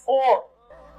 4।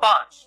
5।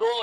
2,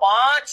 5,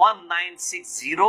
1960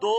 2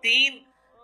3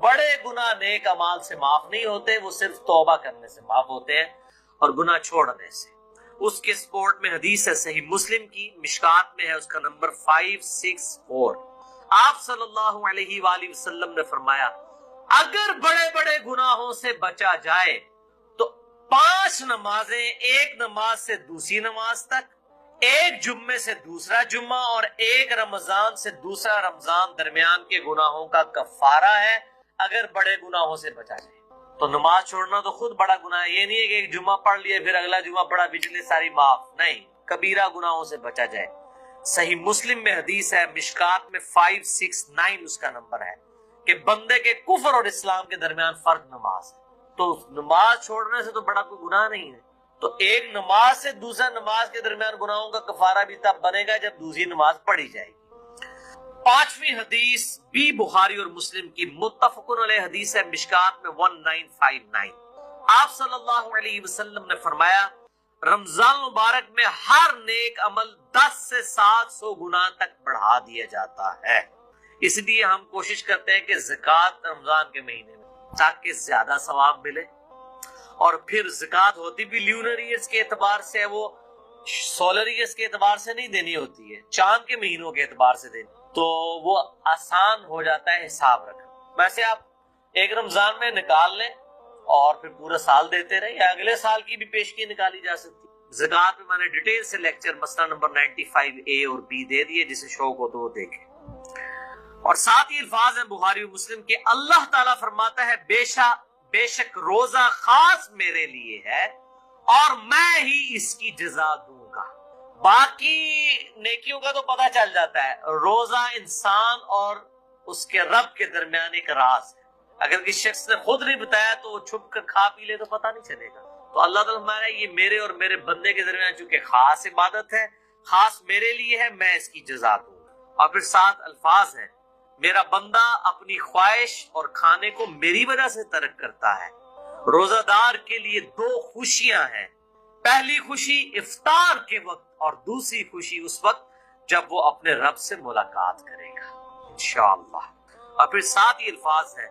بڑے گناہ نیک اعمال سے معاف نہیں ہوتے، وہ صرف توبہ کرنے سے معاف ہوتے ہیں اور گناہ چھوڑنے سے۔ اس کے سپورٹ میں حدیث ہے صحیح مسلم کی، مشکات میں ہے، اس کا نمبر 564۔ آپ صلی اللہ علیہ وآلہ وسلم نے فرمایا اگر بڑے بڑے گناہوں سے بچا جائے تو 5 نمازیں، ایک نماز سے دوسری نماز تک، ایک جمعے سے دوسرا جمعہ اور ایک رمضان سے دوسرا رمضان درمیان کے گناہوں کا کفارہ ہے اگر بڑے گناہوں سے بچا جائے۔ تو نماز چھوڑنا تو خود بڑا گناہ ہے، یہ نہیں ہے کہ ایک جمعہ پڑھ لیا پھر اگلا جمعہ پڑھا پچھلے ساری معاف، نہیں، کبیرہ گناہوں سے بچا جائے۔ صحیح مسلم میں حدیث ہے، مشکات میں 569 اس کا نمبر ہے کہ بندے کے کفر اور اسلام کے درمیان فرق نماز ہے، تو نماز چھوڑنے سے تو بڑا کوئی گناہ نہیں ہے۔ تو ایک نماز سے دوسرا نماز کے درمیان گناہوں کا کفارہ بھی تب بنے گا جب دوسری نماز پڑھی جائے گی۔ 5ویں حدیث بھی بخاری اور مسلم کی متفقن علیہ حدیث ہے، مشکات میں 1959۔ آپ صلی اللہ علیہ وسلم نے فرمایا رمضان مبارک میں ہر نیک عمل 10 سے 700 گنا تک بڑھا دیا جاتا ہے۔ اس لیے ہم کوشش کرتے ہیں کہ زکوٰۃ رمضان کے مہینے میں تاکہ زیادہ ثواب ملے، اور پھر زکوٰۃ ہوتی بھی لیونر ایئرز کے اعتبار سے، وہ سولر ایئرز کے اعتبار سے نہیں دینی ہوتی ہے، چاند کے مہینوں کے اعتبار سے دینی، تو وہ آسان ہو جاتا ہے حساب رکھنا۔ ویسے آپ ایک رمضان میں نکال لیں اور پھر پورا سال دیتے رہیں، یا اگلے سال کی بھی پیشگی نکالی جا سکتی۔ زکوٰۃ میں میں نے ڈیٹیل سے لیکچر مسئلہ نمبر 95A اور B دے دیے، جسے شوق ہو تو وہ دیکھیں۔ اور ساتھ ہی الفاظ ہیں بخاری و مسلم کے، اللہ تعالیٰ فرماتا ہے بے شک روزہ خاص میرے لیے ہے اور میں ہی اس کی جزا دوں گا۔ باقی نیکیوں کا تو پتہ چل جاتا ہے، روزہ انسان اور اس کے رب کے درمیان ایک راز ہے، اگر کسی شخص نے خود نہیں بتایا تو وہ چھپ کر کھا پی لے تو پتہ نہیں چلے گا۔ تو اللہ تعالیٰ ہمارا یہ میرے اور میرے بندے کے درمیان چونکہ خاص عبادت ہے، خاص میرے لیے ہے، میں اس کی جزا دوں گا۔ اور پھر 7 الفاظ ہیں، میرا بندہ اپنی خواہش اور کھانے کو میری وجہ سے ترک کرتا ہے۔ روزہ دار کے لیے 2 خوشیاں ہیں، پہلی خوشی افطار کے وقت اور دوسری خوشی اس وقت جب وہ اپنے رب سے ملاقات کرے گا انشاءاللہ۔ اور پھر 7 ہی الفاظ ہیں،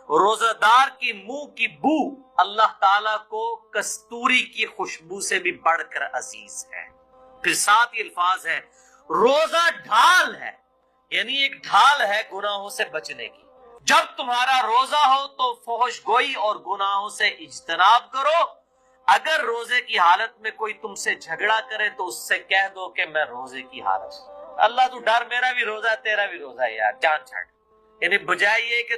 روزہ دار کی منہ کی بو اللہ تعالیٰ کو کستوری کی خوشبو سے بھی بڑھ کر عزیز ہے۔ پھر 7 ہی الفاظ ہیں، روزہ ڈھال ہے، یعنی ایک ڈھال ہے گناہوں سے بچنے کی۔ جب تمہارا روزہ ہو تو فحش گوئی اور گناہوں سے اجتناب کرو، اگر روزے کی حالت میں کوئی تم سے جھگڑا کرے تو اس سے کہہ دو کہ میں روزے کی حالت ہوں۔ اللہ تو ڈر، میرا بھی روزہ ہے تیرا بھی روزہ ہے یار، جان چھاڑ۔ یعنی بجائے یہ کہ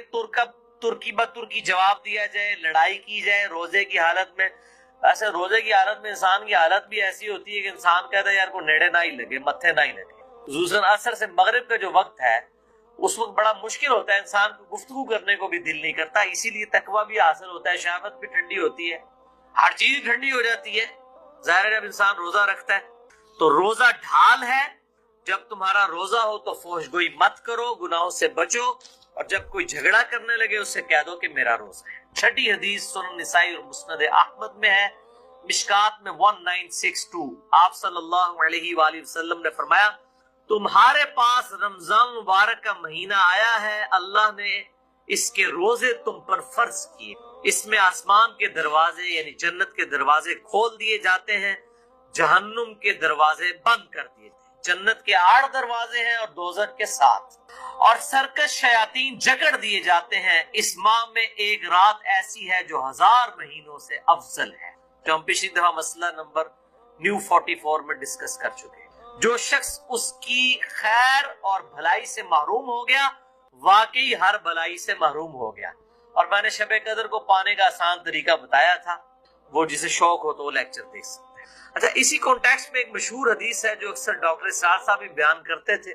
ترکی بترکی جواب دیا جائے، لڑائی کی جائے روزے کی حالت میں۔ ایسے روزے کی حالت میں انسان کی حالت بھی ایسی ہوتی ہے کہ انسان کہتا ہے یار کو نیڑے نہ ہی لگے، متھے نہ ہی لگے۔ خصوصاً عصر سے مغرب کا جو وقت ہے اس وقت بڑا مشکل ہوتا ہے، انسان کو گفتگو کرنے کو بھی دل نہیں کرتا، اسی لیے تقویٰ بھی حاصل ہوتا ہے، شہوت بھی ٹھنڈی ہوتی ہے، ہر چیز ٹھنڈی ہو جاتی ہے ظاہر ہے جب انسان روزہ رکھتا ہے۔ تو روزہ ڈھال ہے، جب تمہارا روزہ ہو تو فحش گوئی مت کرو، گناہوں سے بچو، اور جب کوئی جھگڑا کرنے لگے اس سے کہہ دو کہ میرا روزہ ہے۔ 6 حدیث سنن نسائی اور مسند احمد میں ہے، مشکات میں 1962۔ آپ صلی اللہ علیہ وآلہ وسلم نے فرمایا تمہارے پاس رمضان مبارک کا مہینہ آیا ہے، اللہ نے اس کے روزے تم پر فرض کیے، اس میں آسمان کے دروازے یعنی جنت کے دروازے کھول دیے جاتے ہیں، جہنم کے دروازے بند کر دیے جاتے ہیں۔ جنت کے 8 دروازے ہیں اور دوزخ کے 7، اور سرکش شیاطین جکڑ دیے جاتے ہیں۔ اس ماہ میں ایک رات ایسی ہے جو 1000 مہینوں سے افضل ہے، جو ہم پچھلی دفعہ مسئلہ نمبر 44 میں ڈسکس کر چکے ہیں۔ جو شخص اس کی خیر اور بھلائی سے محروم ہو گیا واقعی ہر بھلائی سے محروم ہو گیا۔ اور میں نے شب قدر کو پانے کا آسان طریقہ بتایا تھا، وہ جسے شوق ہو تو وہ لیکچر دیکھ سکتے ہیں۔ اچھا، اسی کانٹیکسٹ میں ایک مشہور حدیث ہے جو اکثر ڈاکٹر اسرار صاحب بھی بیان کرتے تھے،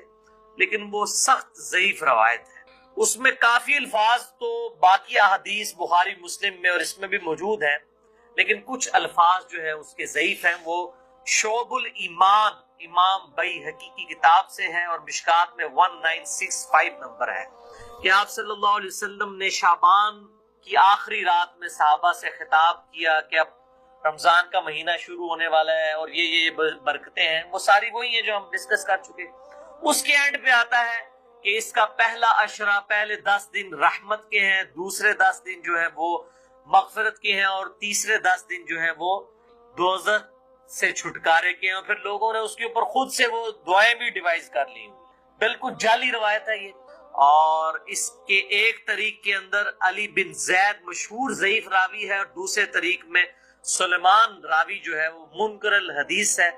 لیکن وہ سخت ضعیف روایت ہے۔ اس میں کافی الفاظ تو باقی احادیث بخاری مسلم میں اور اس میں بھی موجود ہیں، لیکن کچھ الفاظ جو ہیں اس کے ضعیف ہیں۔ وہ شعب الایمان امام بیہقی کی کتاب سے ہے اور مشکات میں 1965 نمبر ہے کہ آپ صلی اللہ علیہ وسلم نے شعبان کی آخری رات میں صحابہ سے خطاب کیا کہ اب رمضان کا مہینہ شروع ہونے والا ہے اور یہ برکتیں ہیں، وہ ساری وہی ہیں جو ہم ڈسکس کر چکے۔ اس کے اینڈ پہ آتا ہے کہ اس کا پہلا عشرہ، پہلے 10 دن رحمت کے ہیں، دوسرے 10 دن جو ہے وہ مغفرت کے ہیں، اور تیسرے 10 دن جو ہے وہ دوزخ سے چھٹکارے کے ہیں۔ اور پھر لوگوں نے اس کے اوپر خود سے وہ دعائیں بھی ڈیوائز کر لی، بالکل جعلی روایت ہے یہ۔ اور اس کے ایک طریق کے اندر علی بن زید مشہور ضعیف راوی ہے، اور دوسرے طریق میں سلیمان راوی جو ہے وہ منکر الحدیث ہے۔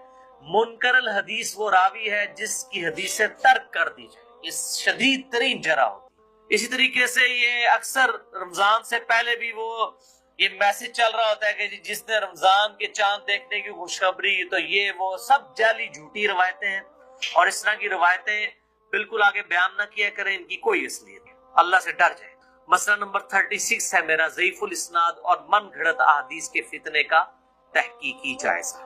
منکر الحدیث وہ راوی ہے جس کی حدیثیں ترک کر دی جائے، اس شدید ترین جرح ہوتی ہے۔ اسی طریقے سے یہ اکثر رمضان سے پہلے بھی وہ یہ میسج چل رہا ہوتا ہے کہ جس نے رمضان کے چاند دیکھنے کی خوشخبری، تو یہ وہ سب جعلی جھوٹی روایتیں ہیں، اور اس طرح کی روایتیں بالکل آگے بیان نہ کیا کریں، ان کی کوئی اصلیت نہیں، اللہ سے ڈر جائے۔ مسئلہ نمبر 36 ہے میرا، ضعیف الاسناد اور من گھڑت احادیث کے فتنے کا تحقیقی جائزہ۔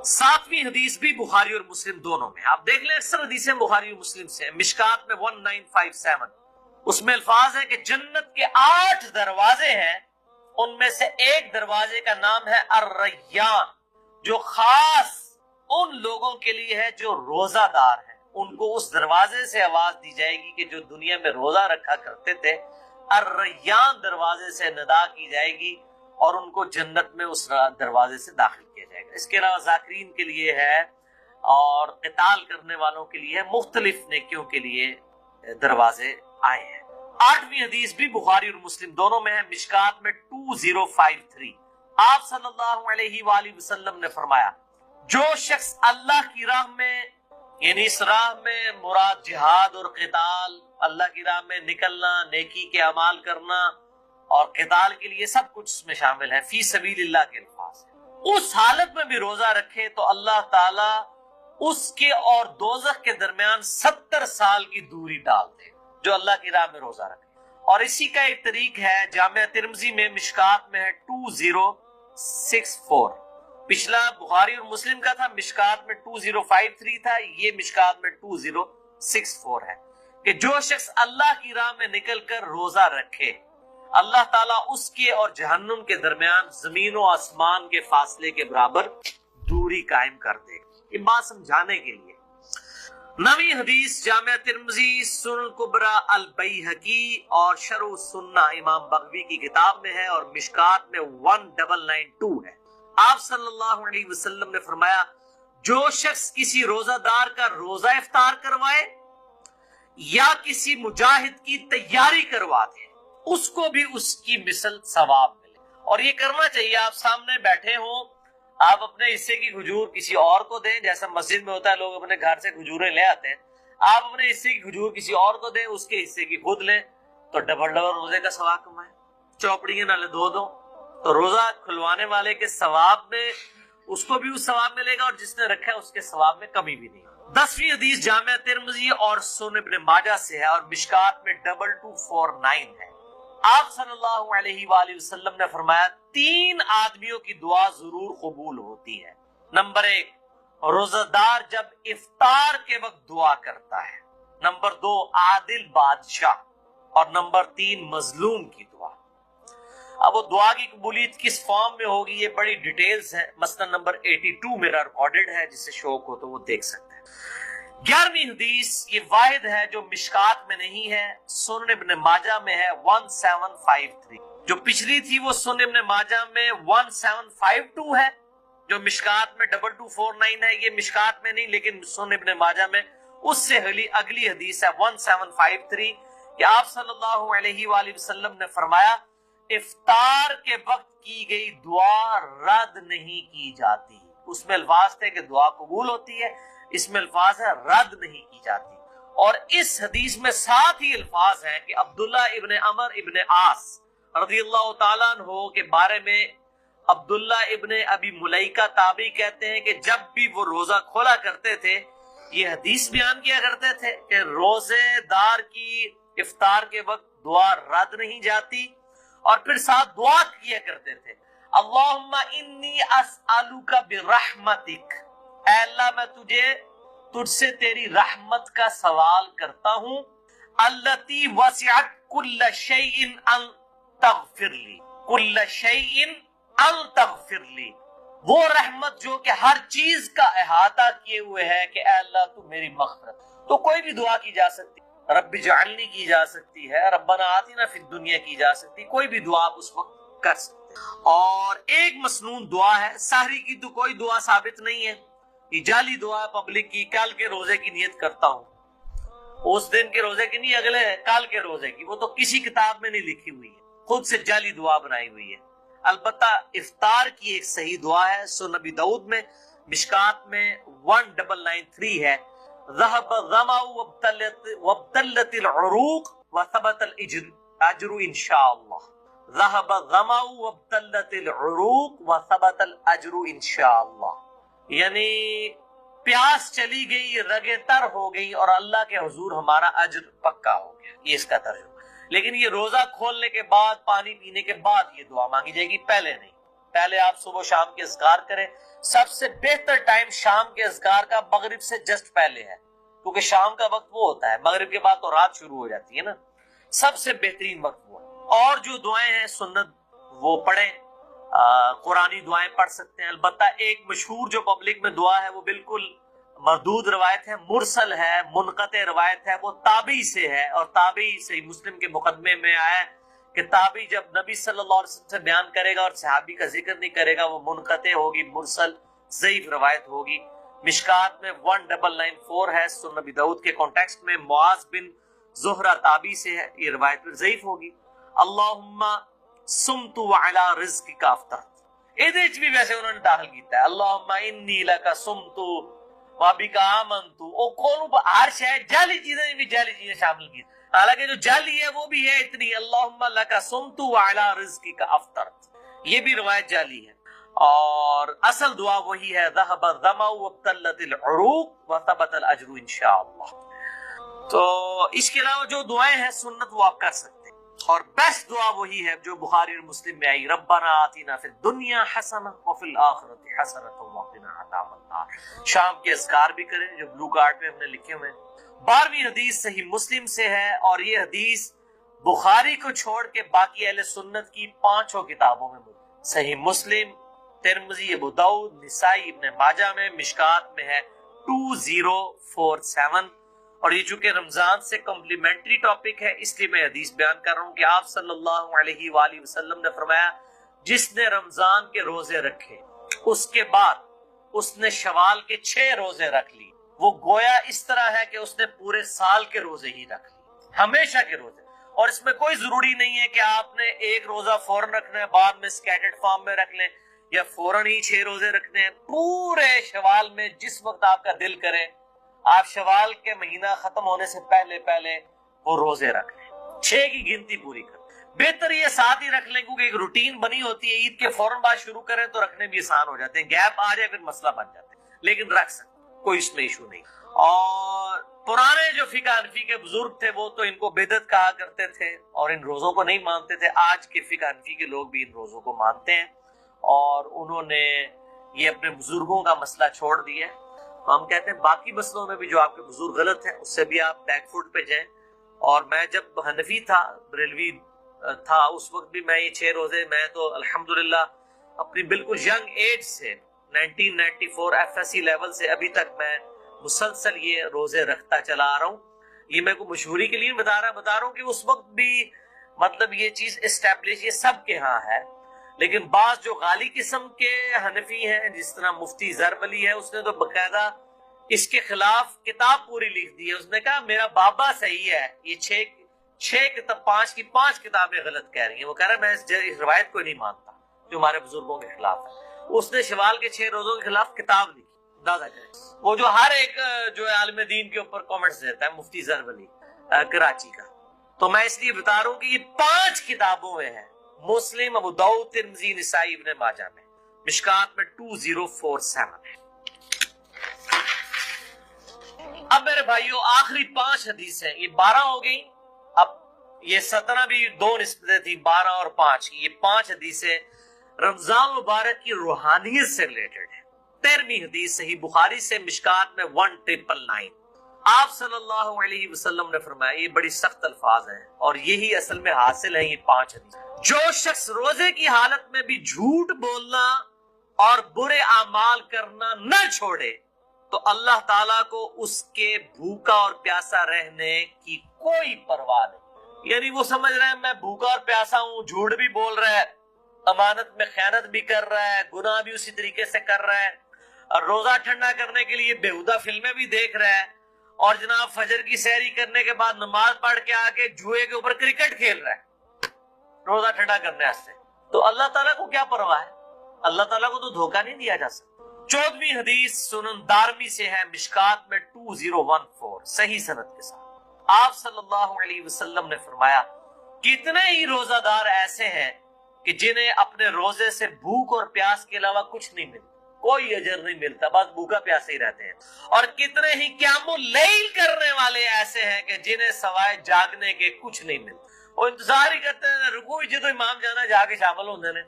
7ویں حدیث بھی بخاری اور مسلم دونوں میں، آپ دیکھ لیں اکثر حدیثیں بخاری اور مسلم سے، مشکات میں 1957 اس میں الفاظ ہے کہ جنت کے 8 دروازے ہیں، ان میں سے ایک دروازے کا نام ہے الریان، جو خاص ان لوگوں کے لیے ہے جو روزہ دار ہیں۔ ان کو اس دروازے سے آواز دی جائے گی کہ جو دنیا میں روزہ رکھا کرتے تھے، الریان دروازے سے ندا کی جائے گی، اور ان کو جنت میں اس دروازے سے داخل کیا جائے گا۔ اس کے علاوہ ذاکرین کے لیے ہے، اور قتال کرنے والوں کے لیے، مختلف نیکیوں کے لیے دروازے آئے ہیں۔ 8ویں حدیث بھی بخاری اور مسلم دونوں میں ہے، مشکات میں 2053 آپ صلی اللہ علیہ وآلہ وسلم نے فرمایا، جو شخص اللہ کی راہ میں، یعنی اس راہ میں مراد جہاد اور قتال، اللہ کی راہ میں نکلنا، نیکی کے اعمال کرنا اور قتال کے لیے سب کچھ اس میں شامل ہے، فی سبیل اللہ کے الفاظ ہے، اس حالت میں بھی روزہ رکھے تو اللہ تعالی اس کے اور دوزخ کے درمیان 70 سال کی دوری ڈال دے، جو اللہ کی راہ میں روزہ رکھے۔ اور اسی کا ایک طریق ہے جامعہ ترمذی میں، مشکات میں ہے 2064، پچھلا بخاری اور مسلم کا تھا، مشکات میں 2053 تھا، یہ مشکات میں 2064 ہے، کہ جو شخص اللہ کی راہ میں نکل کر روزہ رکھے، اللہ تعالیٰ اس کے اور جہنم کے درمیان زمین و آسمان کے فاصلے کے برابر دوری قائم کر دے گا۔ یہ بات سمجھانے کے لیے 9ویں حدیث جامعہ ترمذی، سنن الکبری البیہقی اور شرح السنہ امام بغوی کی کتاب میں ہے، اور مشکات میں 1992 ہے۔ آپ صلی اللہ علیہ وسلم نے فرمایا، جو شخص کسی روزہ دار کا روزہ افطار کروائے یا کسی مجاہد کی تیاری کروا دے، اس کو بھی اس کی مثل ثواب ملے۔ اور یہ کرنا چاہیے، آپ سامنے بیٹھے ہوں، آپ اپنے حصے کی کھجور کسی اور کو دیں، جیسا مسجد میں ہوتا ہے لوگ اپنے گھر سے کھجوریں لے آتے ہیں، آپ اپنے حصے کی کھجور کسی اور کو دیں، اس کے حصے کی خود لیں، تو ڈبل روزے کا ثواب کمائیں۔ چوپڑیاں نہ لے دو تو روزہ کھلوانے والے کے ثواب میں اس کو بھی اس ثواب ملے گا، اور جس نے رکھا ہے اس کے ثواب میں کمی بھی نہیں۔ 10ویں حدیث جامعہ ترمذی اور سنن ابن ماجہ سے ہے، اور مشکات میں 2249 ہے۔ آپ صلی اللہ علیہ وآلہ وسلم نے فرمایا، 3 آدمیوں کی دعا ضرور قبول ہوتی ہے۔ نمبر 1، روزہ دار جب افطار کے وقت دعا کرتا ہے۔ نمبر 2، عادل بادشاہ، اور نمبر 3، مظلوم کی دعا۔ اب وہ دعا کی قبولیت کس فارم میں ہوگی، یہ بڑی ڈیٹیلز ہے، مسئلہ نمبر 82 میرا ریکارڈڈ ہے، جسے شوق ہو تو وہ دیکھ سکتے ہیں۔ 11ویں حدیث یہ واحد ہے جو مشکات میں نہیں ہے، سنن ابن ماجہ میں ہے 1753، جو پچھلی تھی وہ سنن ابن ماجہ میں 1752 ہے، جو مشکات میں 2249 ہے، یہ مشکات میں نہیں لیکن سنن ابن ماجہ میں اس سے اگلی حدیث ہے 1753، کہ آپ صلی اللہ علیہ وآلہ وسلم نے فرمایا، افطار کے وقت کی گئی دعا رد نہیں کی جاتی۔ اس میں الفاظ تھے کہ دعا قبول ہوتی ہے، اس میں الفاظ ہے رد نہیں کی جاتی۔ اور اس حدیث میں ساتھ ہی الفاظ ہیں کہ عبداللہ ابن عمر ابن عاص رضی اللہ تعالیٰ عنہ کے بارے میں عبداللہ ابن ابی ملیکہ تابعی کہتے ہیں کہ جب بھی وہ روزہ کھولا کرتے تھے، یہ حدیث بیان کیا کرتے تھے کہ روزے دار کی افطار کے وقت دعا رد نہیں جاتی، اور پھر ساتھ دعا کیا کرتے تھے، اللہم انی اسألک برحمتک، اے اللہ میں تجھ سے تیری رحمت کا سوال کرتا ہوں، التی وسعت کل شیء ان تغفر لی، کل شیء ان تغفر لی، وہ رحمت جو کہ ہر چیز کا احاطہ کیے ہوئے ہے، کہ اے اللہ تو میری مغفرت۔ تو کوئی بھی دعا کی جا سکتی ہے، رب اجعلنی کی جا سکتی ہے، ربنا آتنا فی الدنیا کی جا سکتی، کوئی بھی دعا آپ اس وقت کر سکتے ہیں۔ اور ایک مسنون دعا ہے، سحری کی تو کوئی دعا ثابت نہیں ہے، یہ جعلی دعا پبلک کی، کل کے روزے کی نیت کرتا ہوں، اس دن کے روزے کی نہیں، اگلے کل کے روزے کی، وہ تو کسی کتاب میں نہیں لکھی ہوئی ہے، خود سے جعلی دعا بنائی ہوئی ہے۔ البتہ افطار کی ایک صحیح دعا ہے، سنن نبی داؤد میں، مشکات میں 1993 ہے، ذهب الظمأ وابتلت العروق وثبت الاجر ان شاء اللہ، ذهب الظمأ وابتلت العروق وثبت الاجر ان شاء اللہ، یعنی پیاس چلی گئی، رگیں تر ہو گئی، اور اللہ کے حضور ہمارا اجر پکا ہو گیا، یہ اس کا ترجمہ۔ لیکن یہ روزہ کھولنے کے بعد، پانی پینے کے بعد یہ دعا مانگی جائے گی، پہلے نہیں۔ پہلے آپ صبح شام کے اذکار کریں، سب سے بہتر ٹائم شام کے اذکار کا مغرب سے جسٹ پہلے ہے، کیونکہ شام کا وقت وہ ہوتا ہے، مغرب کے بعد تو رات شروع ہو جاتی ہے نا، سب سے بہترین وقت وہ ہے۔ اور جو دعائیں ہیں سنت وہ پڑھیں، قرآنی دعائیں پڑھ سکتے ہیں۔ البتہ ایک مشہور جو پبلک میں دعا ہے وہ بالکل مردود روایت ہے، مرسل ہے، منقطع روایت ہے، وہ تابعی سے ہے، اور تابعی صحیح مسلم کے مقدمے میں آیا ہے کہ تابعی جب نبی صلی اللہ علیہ وسلم سے بیان کرے گا اور صحابی کا ذکر نہیں کرے گا، وہ منقطع ہوگی، مرسل ضعیف روایت ہوگی۔ مشکات میں 1994 ہے، سنن نبی داؤد کے کانٹیکسٹ میں معاذ بن زہرہ تابعی سے ہے، یہ روایت پھر ضعیف ہوگی۔ اللہم صمت وعلی رزقک افطرت، ایدے وچ بھی ویسے انہوں نے داخل کیتا ہے، اللہم انی لک صمت وبک آمنت، او کون ہر شے جعلی چیزیں بھی جعلی چیزیں شامل کی، حالانکہ جو جعلی ہے وہ بھی ہے اتنی، اللہم لک صمت وعلی رزقک افطرت، یہ بھی روایت جعلی ہے۔ اور اصل دعا وہی ہے، ذهب الظمأ وابتلت العروق وثبت الاجر ان شاء اللہ۔ تو اس کے علاوہ جو دعائیں ہیں سنت وہ آپ کر سکتے ہیں، اور بیسٹ دعا وہی ہے جو بخاری اور مسلم میں آئی، ربنا آتنا فی الدنیا حسنہ وفی الآخرۃ حسنہ وقنا عذاب النار۔ شام کے اذکار بھی کریں جو بلو کارڈ پہ ہم نے لکھے ہوئے ہیں۔ 12ویں حدیث صحیح مسلم سے ہے، اور یہ حدیث بخاری کو چھوڑ کے باقی اہل سنت کی 5 کتابوں میں موجود، صحیح مسلم، ترمذی، ابو داؤد، نسائی، ابن ماجہ میں، مشکات میں ہے 2047۔ اور یہ چونکہ رمضان سے کمپلیمنٹری ٹاپک ہے اس لیے میں حدیث بیان کر رہا ہوں کہ آپ صلی اللہ علیہ وآلہ وسلم نے فرمایا جس نے رمضان کے روزے رکھے اس کے بعد اس نے شوال کے 6 روزے رکھ لی، وہ گویا اس طرح ہے کہ اس نے پورے سال کے روزے ہی رکھ لی، ہمیشہ کے روزے۔ اور اس میں کوئی ضروری نہیں ہے کہ آپ نے ایک روزہ فوراً رکھنا ہے، بعد میں سکیٹرڈ فارم میں رکھ لیں، یا فوراً ہی 6 روزے رکھنے ہیں۔ پورے شوال میں جس وقت آپ کا دل کرے، آپ شوال کے مہینہ ختم ہونے سے پہلے وہ روزے رکھ لیں، 6 کی گنتی پوری کر۔ بہتر یہ 7 ہی رکھ لیں، کیونکہ ایک روٹین بنی ہوتی ہے، عید کے فوراً بعد شروع کریں تو رکھنے بھی آسان ہو جاتے ہیں، گیپ آ جائے پھر مسئلہ بن جاتا ہے، لیکن رکھ سکتے، کوئی اس میں ایشو نہیں۔ اور پرانے جو فقہ حنفی کے بزرگ تھے وہ تو ان کو بدعت کہا کرتے تھے اور ان روزوں کو نہیں مانتے تھے، آج کے فقہ حنفی کے لوگ بھی ان روزوں کو مانتے ہیں، اور انہوں نے یہ اپنے بزرگوں کا مسئلہ چھوڑ دیا ہے۔ ہم کہتے ہیں باقی مسئلوں میں بھی جو آپ کے بزرگ غلط ہیں اس سے بھی آپ بیک فوٹ پہ جائیں۔ اور میں جب حنفی تھا، بریلوی تھا، اس وقت بھی میں یہ 6 روزے، میں تو الحمدللہ اپنی بالکل ینگ ایج سے 1994 ایف ایس سی لیول سے ابھی تک میں مسلسل یہ روزے رکھتا چلا آ رہا ہوں۔ یہ میں کو مشہوری کے لیے بتا رہا ہوں کہ اس وقت بھی مطلب یہ چیز اسٹیبلش یہ سب کے ہاں ہے، لیکن بعض جو غالی قسم کے حنفی ہیں جس طرح مفتی ضرب علی ہے، اس نے تو باقاعدہ اس کے خلاف کتاب پوری لکھ دی ہے۔ اس نے کہا میرا بابا صحیح ہے، یہ 6 کتاب 5 کتابیں غلط کہہ رہی ہیں، وہ کہہ رہا ہے میں اس روایت کو نہیں مانتا جو ہمارے بزرگوں کے خلاف ہے۔ اس نے شوال کے 6 روزوں کے خلاف کتاب لکھی، اندازہ کریں، وہ جو ہر ایک جو عالم دین کے اوپر کامنٹس دیتا ہے، مفتی ضرب علی کراچی کا۔ تو میں اس لیے بتا رہا ہوں کہ یہ 5 کتابوں میں ہے، مسلم، ابو داؤد، ترمذی، نسائی، ابن ماجہ میں، مشکات میں 2047 ہے۔ اب میرے بھائیوں آخری 5 حدیثیں، یہ 12 ہو گئی، اب یہ 17 بھی 2 نسبتیں تھی، 12 اور 5، یہ 5 حدیثیں رمضان مبارک کی روحانیت سے ریلیٹڈ ہے۔ 13ویں حدیث صحیح بخاری سے، مشکات میں 1999، آپ صلی اللہ علیہ وسلم نے فرمایا، یہ بڑی سخت الفاظ ہیں اور یہی اصل میں حاصل ہیں یہ 5 حدیث، جو شخص روزے کی حالت میں بھی جھوٹ بولنا اور برے اعمال کرنا نہ چھوڑے تو اللہ تعالیٰ کو اس کے بھوکا اور پیاسا رہنے کی کوئی پرواہ نہیں. یعنی وہ سمجھ رہے ہیں میں بھوکا اور پیاسا ہوں، جھوٹ بھی بول رہا ہے، امانت میں خیانت بھی کر رہا ہے، گناہ بھی اسی طریقے سے کر رہا ہے، اور روزہ ٹھنڈا کرنے کے لیے بیہودہ فلمیں بھی دیکھ رہا ہے، اور جناب فجر کی سحری کرنے کے بعد نماز پڑھ کے آ کے جوئے کے اوپر کرکٹ کھیل رہا ہے روزہ ٹھنڈا کرنے سے. تو اللہ تعالیٰ کو کیا پرواہ ہے؟ اللہ تعالیٰ کو تو دھوکہ نہیں دیا جا سکتا. 14ویں حدیث سنن دارمی سے ہے، مشکات میں 2014 صحیح سند کے ساتھ. آپ صلی اللہ علیہ وسلم نے فرمایا کتنے ہی روزہ دار ایسے ہیں کہ جنہیں اپنے روزے سے بھوک اور پیاس کے علاوہ کچھ نہیں ملتا، کوئی اجر نہیں ملتا، بس بھوکا پیاسے ہی رہتے ہیں. اور کتنے ہی قیام اللیل کرنے والے ایسے ہیں کہ جنہیں سوائے جاگنے کے کچھ نہیں ملتا. وہ انتظار ہی کرتے ہیں رکوع جدو امام جانا جا کے شامل ہوتے ہیں،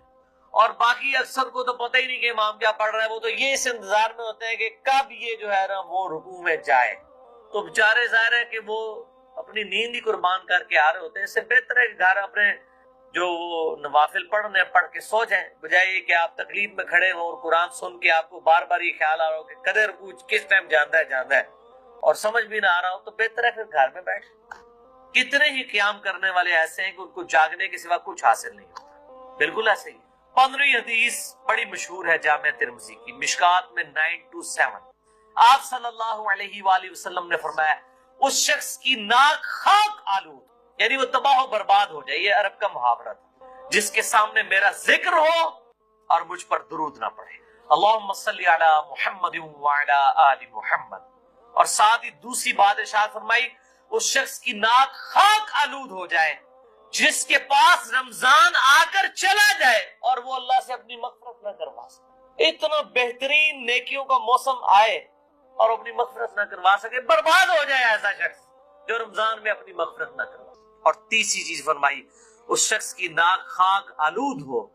اور باقی اکثر کو تو پتہ ہی نہیں کہ امام کیا پڑھ رہا ہے. وہ تو یہ اس انتظار میں ہوتے ہیں کہ کب یہ جو ہے نا وہ رکوع میں جائے. تو بیچارے ظاہر ہے کہ وہ اپنی نیند ہی قربان کر کے آ رہے ہوتے ہیں. اس سے بہتر ہے کہ گھر اپنے جو نوافل پڑھنے پڑھ کے سو جائیں، بجائے یہ کہ آپ تکلیف میں کھڑے ہوں اور قرآن سن کے آپ کو بار بار یہ خیال آ رہا ہو کہ قدر کچھ کس ٹائم جانا ہے اور سمجھ بھی نہ آ رہا ہو. تو بہتر ہے پھر گھر میں بیٹھ. کتنے ہی قیام کرنے والے ایسے ہیں کہ ان کو جاگنے کے سوا کچھ حاصل نہیں ہوتا. بالکل ایسے ہی. 15ویں حدیث بڑی مشہور ہے جامع ترمذی کی، مشکات میں 927. آپ صلی اللہ علیہ وآلہ وسلم نے فرمایا اس شخص کی ناک خاک آلود، یعنی وہ تباہ و برباد ہو جائے، یہ عرب کا محاورہ تھا، جس کے سامنے میرا ذکر ہو اور مجھ پر درود نہ پڑھے. اللہم صلی علی محمد وعلی آل محمد. اور ساتھ ہی دوسری بات ارشاد فرمائی اس شخص کی ناک خاک آلود ہو جائے جس کے پاس رمضان آ کر چلا جائے اور وہ اللہ سے اپنی مغفرت نہ کروا سکے. اتنا بہترین نیکیوں کا موسم آئے اور اپنی مغفرت نہ کروا سکے، برباد ہو جائے ایسا شخص جو رمضان میں اپنی مغفرت نہ کروا. اور تیسری چیز فرمائی اس شخص کی ناک خاک آلود ہو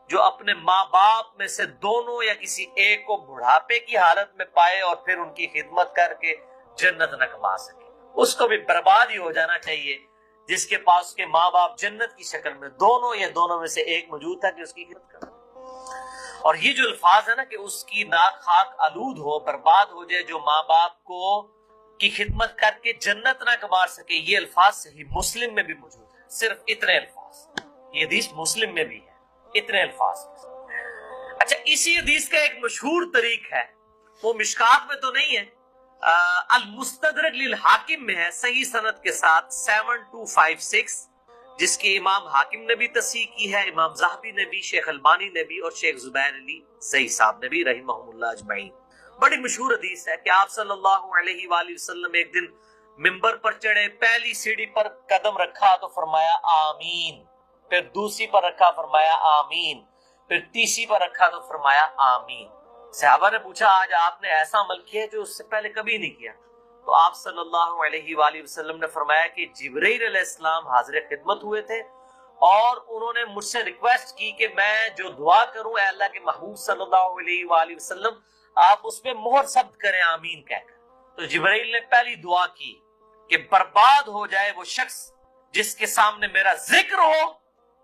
جو اپنے ماں باپ میں سے دونوں یا کسی ایک کو بڑھاپے کی حالت میں پائے اور پھر ان کی خدمت کر کے جنت نہ کما سکے. اس کو بھی برباد ہی ہو جانا چاہیے جس کے پاس اس کے ماں باپ جنت کی شکل میں دونوں یا دونوں میں سے ایک موجود تھا کہ اس کی خدمت کرے. اور یہ جو الفاظ ہے نا کہ اس کی ناک خاک آلود ہو، برباد ہو جائے، جو ماں باپ کو کی خدمت کر کے جنت نہ کما سکے، یہ الفاظ صحیح مسلم میں بھی موجود ہے. صرف اتنے الفاظ، یہ حدیث مسلم میں بھی ہے، اتنے الفاظ. اچھا، اسی حدیث کا ایک مشہور طریق ہے، وہ مشکات میں تو نہیں ہے، المستدرک للحاکم میں ہے صحیح سند کے ساتھ 7256، جس کی امام حاکم نے بھی تصحیح کی ہے، امام ذہبی نے بھی، شیخ البانی نے بھی، اور شیخ زبیر علی صحیح صاحب نے بھی رحمہم اللہ اجمعین. بڑی مشہور حدیث ہے کہ آپ صلی اللہ علیہ وآلہ وسلم ایک دن منبر پر چڑھے، پہلی سیڑھی پر قدم رکھا تو فرمایا آمین، پھر دوسری پر رکھا فرمایا آمین، پھر تیسری پر رکھا تو فرمایا آمین. صحابہ نے پوچھا آج آپ نے ایسا عمل کیا جو اس سے پہلے کبھی نہیں کیا؟ تو آپ صلی اللہ علیہ وآلہ وسلم نے فرمایا کہ جبرائیل علیہ السلام حاضر خدمت ہوئے تھے اور انہوں نے مجھ سے ریکویسٹ کی کہ میں جو دعا کروں اے اللہ کے محبوب صلی اللہ علیہ وآلہ وسلم آپ اس پہ مہر ثبت کریں آمین کہہ کر. تو جبرائیل نے پہلی دعا کی کہ برباد ہو جائے وہ شخص جس کے سامنے میرا ذکر ہو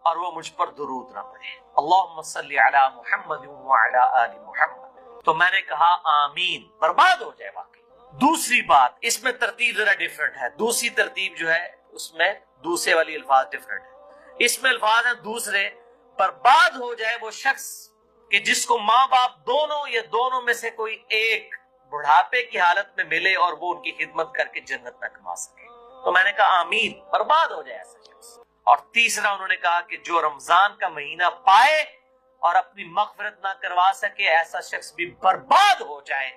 اور وہ مجھ پر درود نہ پڑھے. اللہم صلی علی محمد وعلی آل محمد. تو میں نے کہا آمین، برباد ہو جائے. واقعی دوسری بات، اس میں ترتیب ذرا ڈیفرنٹ ہے، دوسری ترتیب جو ہے اس میں دوسرے والی الفاظ ڈیفرنٹ ہے. اس میں الفاظ ہیں دوسرے، برباد ہو جائے وہ شخص کہ جس کو ماں باپ دونوں یا دونوں میں سے کوئی ایک بڑھاپے کی حالت میں ملے اور وہ ان کی خدمت کر کے جنت نہ کما سکے. تو میں نے کہا آمین، برباد ہو جائے ایسا شخص. اور تیسرا انہوں نے کہا کہ جو رمضان کا مہینہ پائے اور اپنی مغفرت نہ کروا سکے ایسا شخص بھی برباد ہو جائے.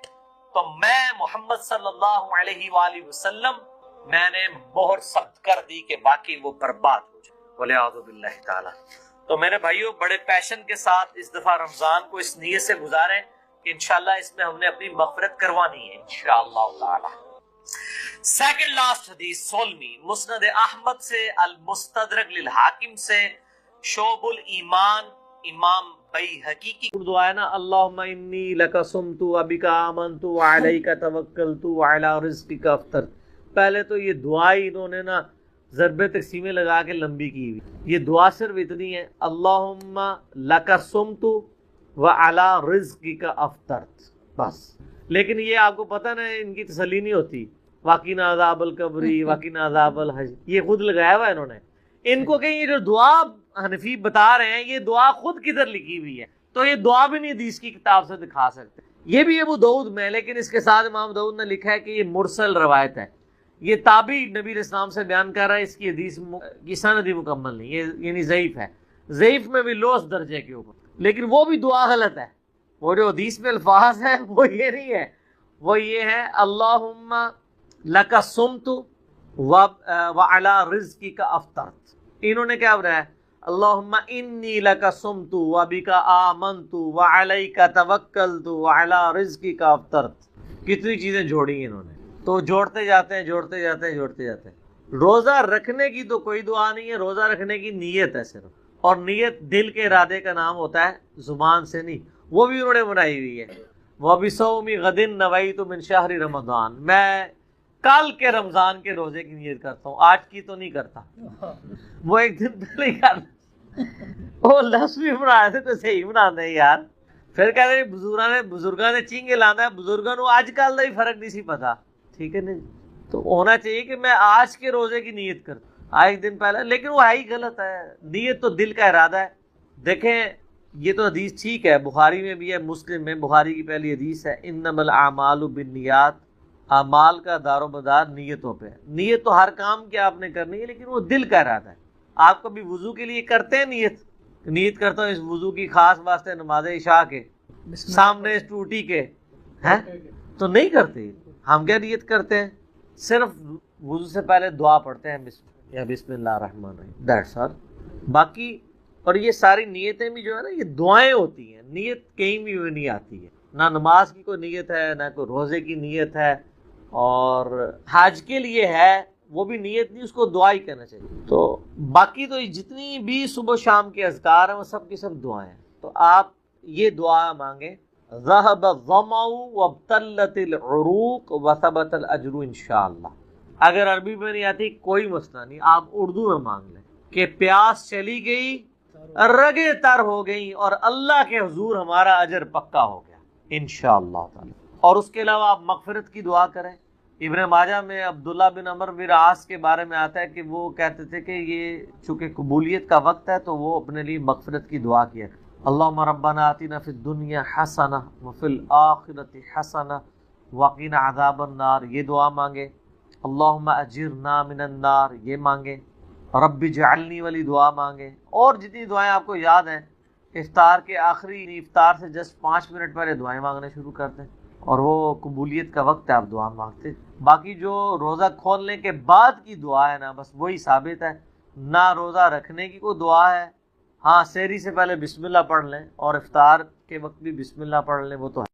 تو میں محمد صلی اللہ علیہ وآلہ وسلم میں نے مہر ثبت کر دی کہ باقی وہ برباد ہو جائے. والعیاذ باللہ تعالی. تو میرے بھائیوں بڑے پیشن کے ساتھ اس دفعہ رمضان کو اس نیت سے گزاریں کہ انشاءاللہ اس میں ہم نے اپنی مغفرت کروانی ہے انشاءاللہ تعالی. سیکنڈ لاسٹ حدیث 16ویں مسند احمد سے، المستدرک للحاکم سے، شعب الایمان امام بیہقی کی دعا ہے نا، اللہم انی لک صمت وبک آمنت وعلیک توکلت وعلی رزقک افطرت. پہلے تو یہ دعا ہی انہوں نے نا ضرب تقسیمیں لگا کے لمبی کی ہوئی. یہ دعا صرف اتنی ہے، اللہم لک صمت وعلی رزقک افطرت، بس. لیکن یہ آپ کو پتہ نا ان کی تسلی نہیں ہوتی، واقعنا عذاب القبری واقعنا عذاب الحج، یہ خود لگایا ہوا ہے انہوں نے. ان کو کہیں یہ جو دعا حنفی بتا رہے ہیں یہ دعا خود کدھر لکھی ہوئی ہے، تو یہ دعا بھی نہیں حدیث کی کتاب سے دکھا سکتے. یہ بھی ابو داؤد میں، لیکن اس کے ساتھ امام داؤد نے لکھا ہے کہ یہ مرسل روایت ہے، یہ تابعی نبی علیہ السلام سے بیان کر رہا ہے، اس کی حدیث کی سند ہی مکمل نہیں، یہ یعنی ضعیف ہے، ضعیف میں بھی لوس درجے کے اوپر. لیکن وہ بھی دعا غلط ہے، وہ جو حدیث میں الفاظ ہیں وہ یہ نہیں ہے، وہ یہ ہے اللہم لک صمت وعلی رزقک افطرت. انہوں نے کیا بنایا؟ اللہم انی لک صمت وبک آمنت وعلیک توکلت وعلی رزقک افطرت. کتنی چیزیں جوڑی ہیں انہوں نے، تو جوڑتے جاتے ہیں جوڑتے جاتے ہیں جوڑتے جاتے ہیں. روزہ رکھنے کی تو کوئی دعا نہیں ہے، روزہ رکھنے کی نیت ہے صرف، اور نیت دل کے ارادے کا نام ہوتا ہے، زبان سے نہیں. وہ بھی انہوں نے بنائی ہوئی ہے، وَبِصَوْمِ غَدٍ نَوَيْتُ مِنْ شَهْرِ رمضان، میں کل کے رمضان کے روزے کی نیت کرتا ہوں، آج کی تو نہیں کرتا. وہ ایک دن پہلے ہی کرتا، وہ لفظ بھی بنا رہے تھے تو صحیح بنا دے یار. پھر کہتے ہیں بزرگاں نے چینگے لانا ہے، بزرگاں نو آج کل کا ہی فرق نہیں سی پتا. ٹھیک ہے نا، تو ہونا چاہیے کہ میں آج کے روزے کی نیت کرتا ہوں ایک دن پہلے، لیکن وہ ہے ہی غلط ہے. نیت تو دل کا ارادہ ہے. دیکھیں یہ تو حدیث ٹھیک ہے، بخاری میں بھی ہے، مسلم میں، بخاری کی پہلی حدیث ہے انما الاعمال بالنیات، اعمال کا دار و مدار نیتوں پہ ہے. نیت تو ہر کام کی آپ نے کرنی ہے، لیکن وہ دل کا ارادہ ہے. آپ کبھی وضو کے لیے کرتے ہیں نیت کرتا ہوں اس وضو کی خاص واسطے نماز عشاء کے سامنے اس ٹوٹی کے، ہیں تو نہیں کرتے. ہم کیا نیت کرتے ہیں؟ صرف وضو سے پہلے دعا پڑھتے ہیں بسم اللہ الرحمن الرحیم، دیٹس آل. باقی اور یہ ساری نیتیں بھی جو ہے نا یہ دعائیں ہوتی ہیں، نیت کہیں بھی نہیں آتی ہے. نہ نماز کی کوئی نیت ہے، نہ کوئی روزے کی نیت ہے، اور حج کے لیے ہے وہ بھی نیت نہیں، اس کو دعا ہی کہنا چاہیے. تو باقی تو جتنی بھی صبح شام کے اذکار ہیں وہ سب کی سب دعائیں ہیں. تو آپ یہ دعا مانگیں، ذهب الظمأ وابتلت العروق وثبت الاجر انشاءاللہ. اگر عربی میں نہیں آتی کوئی مسئلہ نہیں، آپ اردو میں مانگ لیں کہ پیاس چلی گئی، رگیں تر ہو گئیں، اور اللہ کے حضور ہمارا اجر پکا ہو گیا انشاءاللہ تعالی. اور اس کے علاوہ آپ مغفرت کی دعا کریں. ابن ماجہ میں عبداللہ بن عمر بن عاص کے بارے میں آتا ہے کہ وہ کہتے تھے کہ یہ چونکہ قبولیت کا وقت ہے تو وہ اپنے لیے مغفرت کی دعا کیا، اللہم ربنا آتنا فی الدنیا حسنہ وفی الآخرۃ حسنہ وقنا عذاب النار، یہ دعا مانگے. اللہم اجرنا من النار، یہ مانگے. رب اجعلنی والی دعا مانگے. اور جتنی دعائیں آپ کو یاد ہیں، افطار کے آخری، افطار سے جسٹ 5 منٹ پہلے دعائیں مانگنے شروع کرتے ہیں، اور وہ قبولیت کا وقت ہے، آپ دعا مانگتے. باقی جو روزہ کھولنے کے بعد کی دعا ہے نا بس وہی ثابت ہے، نہ روزہ رکھنے کی کوئی دعا ہے. ہاں سحری سے پہلے بسم اللہ پڑھ لیں، اور افطار کے وقت بھی بسم اللہ پڑھ لیں، وہ تو ہے.